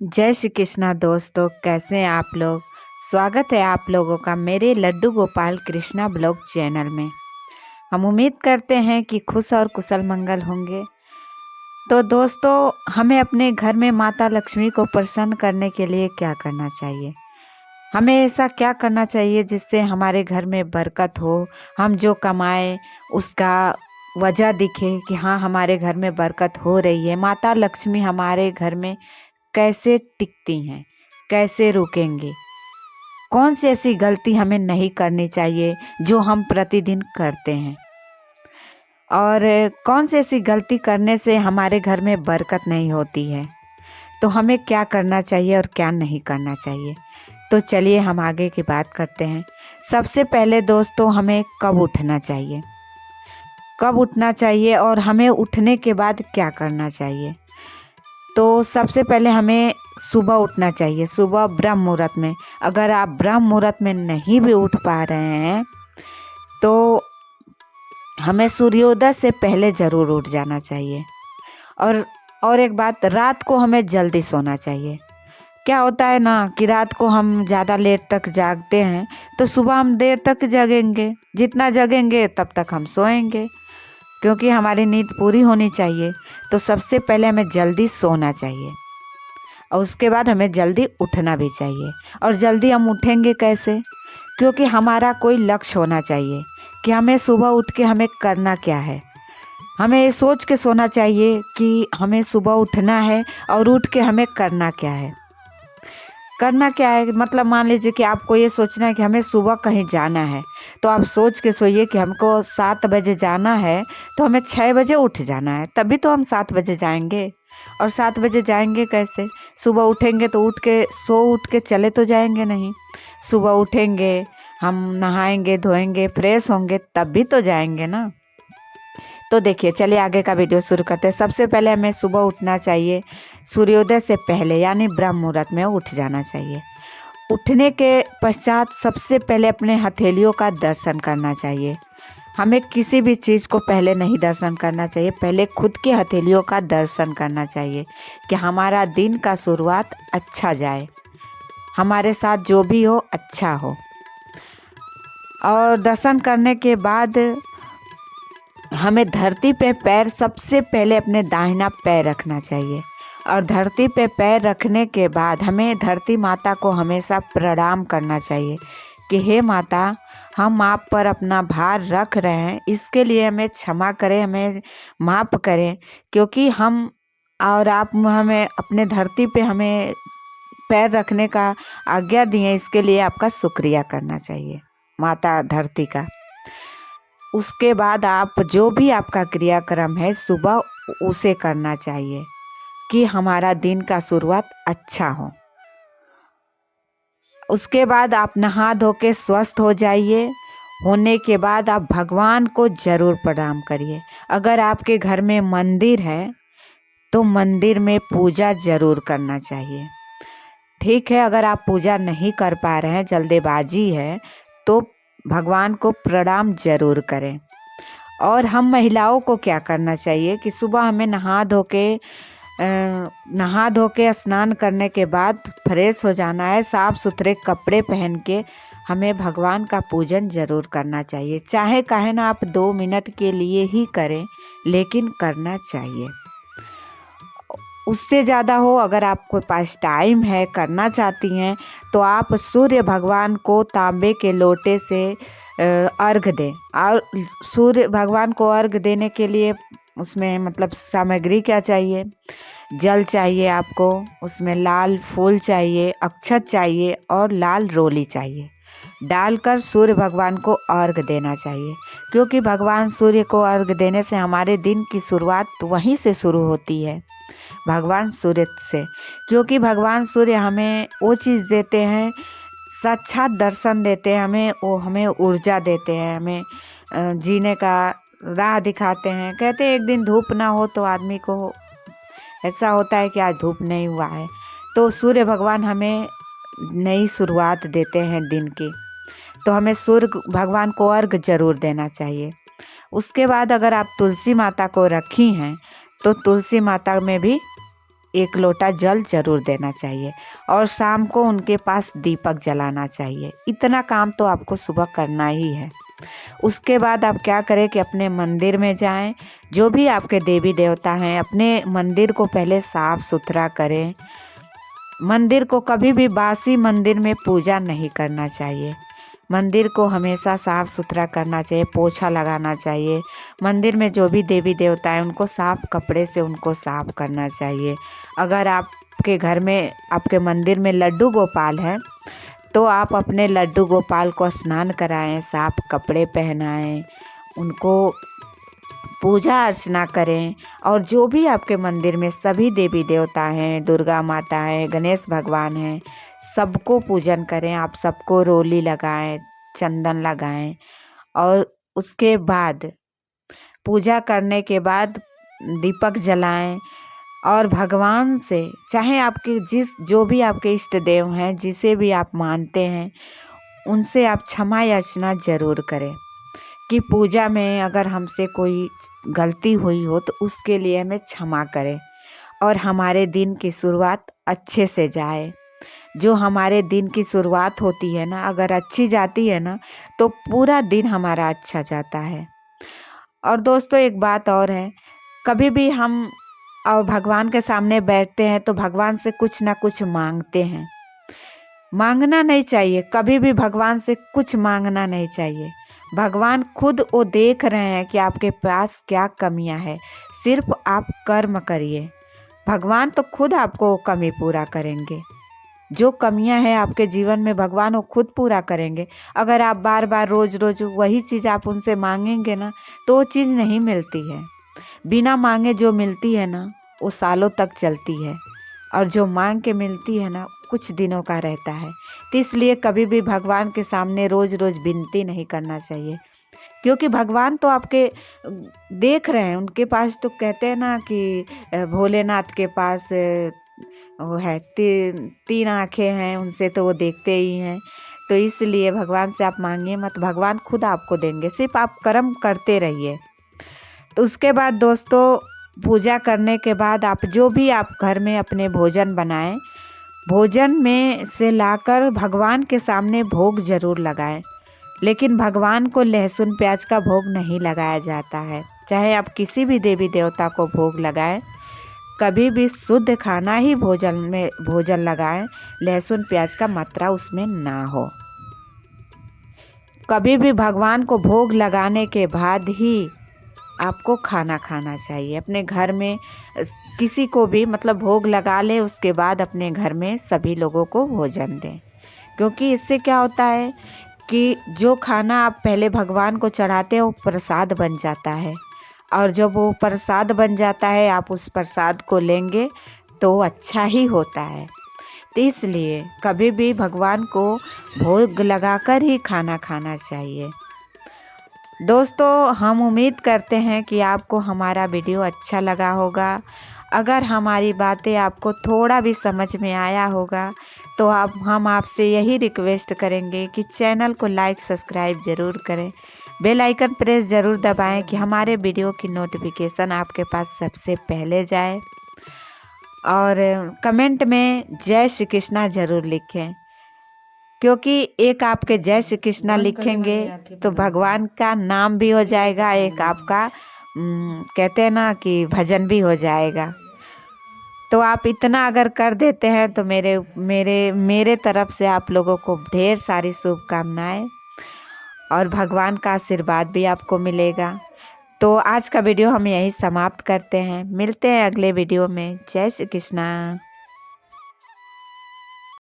जय श्री कृष्णा दोस्तों, कैसे हैं आप लोग। स्वागत है आप लोगों का मेरे लड्डू गोपाल कृष्णा ब्लॉग चैनल में। हम उम्मीद करते हैं कि खुश और कुशल मंगल होंगे। तो दोस्तों, हमें अपने घर में माता लक्ष्मी को प्रसन्न करने के लिए क्या करना चाहिए। हमें ऐसा क्या करना चाहिए जिससे हमारे घर में बरकत हो, हम जो कमाएं उसका वजह दिखे कि हाँ, हमारे घर में बरकत हो रही है। माता लक्ष्मी हमारे घर में कैसे टिकती हैं, कैसे रुकेंगे। कौन सी ऐसी गलती हमें नहीं करनी चाहिए जो हम प्रतिदिन करते हैं, और कौन सी ऐसी गलती करने से हमारे घर में बरकत नहीं होती है। तो हमें क्या करना चाहिए और क्या नहीं करना चाहिए। तो चलिए हम आगे की बात करते हैं। सबसे पहले दोस्तों, हमें कब उठना चाहिए, कब उठना चाहिए और हमें उठने के बाद क्या करना चाहिए। तो सबसे पहले हमें सुबह उठना चाहिए, सुबह ब्रह्म मुहूर्त में। अगर आप ब्रह्म मुहूर्त में नहीं भी उठ पा रहे हैं तो हमें सूर्योदय से पहले ज़रूर उठ जाना चाहिए। और एक बात, रात को हमें जल्दी सोना चाहिए। क्या होता है ना कि रात को हम ज़्यादा लेट तक जागते हैं तो सुबह हम देर तक जगेंगे, जितना जगेंगे तब तक हम सोएंगे, क्योंकि हमारी नींद पूरी होनी चाहिए। तो सबसे पहले हमें जल्दी सोना चाहिए और उसके बाद हमें जल्दी उठना भी चाहिए। और जल्दी हम उठेंगे कैसे, क्योंकि हमारा कोई लक्ष्य होना चाहिए कि हमें सुबह उठ के हमें करना क्या है। हमें ये सोच के सोना चाहिए कि हमें सुबह उठना है और उठ के हमें करना क्या है। करना क्या है मतलब, मान लीजिए कि आपको ये सोचना है कि हमें सुबह कहीं जाना है, तो आप सोच के सोइए कि हमको 7 बजे जाना है, तो हमें 6 बजे उठ जाना है, तभी तो हम 7 बजे जाएंगे। और 7 बजे जाएंगे कैसे, सुबह उठेंगे तो उठ के चले तो जाएंगे नहीं। सुबह उठेंगे, हम नहाएंगे धोएंगे फ्रेश होंगे, तब भी तो जाएंगे ना। तो देखिए, चलिए आगे का वीडियो शुरू करते हैं। सबसे पहले हमें सुबह उठना चाहिए, सूर्योदय से पहले यानी ब्रह्म मुहूर्त में उठ जाना चाहिए। उठने के पश्चात सबसे पहले अपने हथेलियों का दर्शन करना चाहिए। हमें किसी भी चीज़ को पहले नहीं दर्शन करना चाहिए, पहले खुद की हथेलियों का दर्शन करना चाहिए कि हमारा दिन का शुरुआत अच्छा जाए, हमारे साथ जो भी हो अच्छा हो। और दर्शन करने के बाद हमें धरती पे पैर सबसे पहले अपने दाहिना पैर रखना चाहिए। और धरती पे पैर रखने के बाद हमें धरती माता को हमेशा प्रणाम करना चाहिए कि हे माता, हम आप पर अपना भार रख रहे हैं, इसके लिए हमें क्षमा करें, हमें माफ़ करें, क्योंकि हम और आप हमें अपने धरती पे हमें पैर रखने का आज्ञा दिए, इसके लिए आपका शुक्रिया करना चाहिए माता धरती का। उसके बाद आप जो भी आपका क्रियाक्रम है सुबह उसे करना चाहिए कि हमारा दिन का शुरुआत अच्छा हो। उसके बाद आप नहा धो के स्वस्थ हो जाइए। होने के बाद आप भगवान को ज़रूर प्रणाम करिए। अगर आपके घर में मंदिर है तो मंदिर में पूजा ज़रूर करना चाहिए। ठीक है, अगर आप पूजा नहीं कर पा रहे हैं, जल्दबाजी है, तो भगवान को प्रणाम ज़रूर करें। और हम महिलाओं को क्या करना चाहिए कि सुबह हमें नहा धो के स्नान करने के बाद फ्रेश हो जाना है, साफ़ सुथरे कपड़े पहन के हमें भगवान का पूजन ज़रूर करना चाहिए। चाहे कहे ना आप 2 मिनट के लिए ही करें, लेकिन करना चाहिए। उससे ज़्यादा हो, अगर आपके पास टाइम है, करना चाहती हैं, तो आप सूर्य भगवान को तांबे के लोटे से अर्घ दें। और सूर्य भगवान को अर्घ देने के लिए उसमें मतलब सामग्री क्या चाहिए, जल चाहिए आपको, उसमें लाल फूल चाहिए, अक्षत चाहिए और लाल रोली चाहिए। डालकर सूर्य भगवान को अर्घ देना चाहिए, क्योंकि भगवान सूर्य को अर्घ देने से हमारे दिन की शुरुआत वहीं से शुरू होती है, भगवान सूर्य से। क्योंकि भगवान सूर्य हमें वो चीज़ देते हैं, साक्षात दर्शन देते हैं हमें, वो हमें ऊर्जा देते हैं, हमें जीने का राह दिखाते हैं। कहते हैं एक दिन धूप ना हो तो आदमी को ऐसा होता है कि आज धूप नहीं हुआ है, तो सूर्य भगवान हमें नई शुरुआत देते हैं दिन की। तो हमें सूर्य भगवान को अर्घ जरूर देना चाहिए। उसके बाद अगर आप तुलसी माता को रखी हैं तो तुलसी माता में भी 1 लोटा जल जरूर देना चाहिए और शाम को उनके पास दीपक जलाना चाहिए। इतना काम तो आपको सुबह करना ही है। उसके बाद आप क्या करें कि अपने मंदिर में जाएं, जो भी आपके देवी देवता हैं अपने मंदिर को पहले साफ सुथरा करें। मंदिर को कभी भी बासी मंदिर में पूजा नहीं करना चाहिए। मंदिर को हमेशा साफ़ सुथरा करना चाहिए, पोछा लगाना चाहिए। मंदिर में जो भी देवी देवता हैं उनको साफ़ कपड़े से उनको साफ़ करना चाहिए। अगर आपके घर में आपके मंदिर में लड्डू गोपाल हैं तो आप अपने लड्डू गोपाल को स्नान कराएं, साफ़ कपड़े पहनाएं, उनको पूजा अर्चना करें। और जो भी आपके मंदिर में सभी देवी देवता हैं, दुर्गा माता है, गणेश भगवान हैं, सबको पूजन करें। आप सबको रोली लगाएं, चंदन लगाएं और उसके बाद पूजा करने के बाद दीपक जलाएं और भगवान से चाहे आपके जो भी आपके इष्ट देव हैं, जिसे भी आप मानते हैं, उनसे आप क्षमा याचना जरूर करें कि पूजा में अगर हमसे कोई गलती हुई हो तो उसके लिए हमें क्षमा करें और हमारे दिन की शुरुआत अच्छे से जाए। जो हमारे दिन की शुरुआत होती है ना, अगर अच्छी जाती है ना तो पूरा दिन हमारा अच्छा जाता है। और दोस्तों एक बात और है, कभी भी हम भगवान के सामने बैठते हैं तो भगवान से कुछ ना कुछ मांगते हैं। मांगना नहीं चाहिए, कभी भी भगवान से कुछ मांगना नहीं चाहिए। भगवान खुद वो देख रहे हैं कि आपके पास क्या कमियां है, सिर्फ आप कर्म करिए। भगवान तो खुद आपको कमी पूरा करेंगे। जो कमियां हैं आपके जीवन में भगवान वो खुद पूरा करेंगे। अगर आप बार बार रोज रोज वही चीज़ आप उनसे मांगेंगे ना तो वो चीज़ नहीं मिलती है। बिना मांगे जो मिलती है ना वो सालों तक चलती है और जो मांग के मिलती है ना कुछ दिनों का रहता है। तो इसलिए कभी भी भगवान के सामने रोज रोज विनती नहीं करना चाहिए, क्योंकि भगवान तो आपके देख रहे हैं। उनके पास तो कहते हैं ना कि भोलेनाथ के पास वो है तीन आँखें हैं, उनसे तो वो देखते ही हैं। तो इसलिए भगवान से आप मांगिए मत, भगवान खुद आपको देंगे, सिर्फ आप कर्म करते रहिए। तो उसके बाद दोस्तों पूजा करने के बाद आप जो भी आप घर में अपने भोजन बनाएं, भोजन में से लाकर भगवान के सामने भोग जरूर लगाएं। लेकिन भगवान को लहसुन प्याज का भोग नहीं लगाया जाता है। चाहे आप किसी भी देवी देवता को भोग लगाएं, कभी भी शुद्ध खाना ही भोजन लगाएं, लहसुन प्याज का मात्रा उसमें ना हो। कभी भी भगवान को भोग लगाने के बाद ही आपको खाना खाना चाहिए। अपने घर में किसी को भी मतलब भोग लगा ले, उसके बाद अपने घर में सभी लोगों को भोजन दें। क्योंकि इससे क्या होता है कि जो खाना आप पहले भगवान को चढ़ाते हैं वो प्रसाद बन जाता है, और जब वो प्रसाद बन जाता है आप उस प्रसाद को लेंगे तो अच्छा ही होता है। तो इसलिए कभी भी भगवान को भोग लगाकर ही खाना खाना चाहिए। दोस्तों हम उम्मीद करते हैं कि आपको हमारा वीडियो अच्छा लगा होगा। अगर हमारी बातें आपको थोड़ा भी समझ में आया होगा तो हम आपसे यही रिक्वेस्ट करेंगे कि चैनल को लाइक सब्सक्राइब ज़रूर करें, बेल आइकन प्रेस ज़रूर दबाएं कि हमारे वीडियो की नोटिफिकेशन आपके पास सबसे पहले जाए। और कमेंट में जय श्री कृष्णा ज़रूर लिखें, क्योंकि एक आपके जय श्री कृष्णा लिखेंगे तो भगवान का नाम भी हो जाएगा, एक आपका कहते हैं ना कि भजन भी हो जाएगा। तो आप इतना अगर कर देते हैं तो मेरे तरफ से आप लोगों को ढेर सारी शुभकामनाएं और भगवान का आशीर्वाद भी आपको मिलेगा। तो आज का वीडियो हम यही समाप्त करते हैं, मिलते हैं अगले वीडियो में। जय श्री कृष्णा।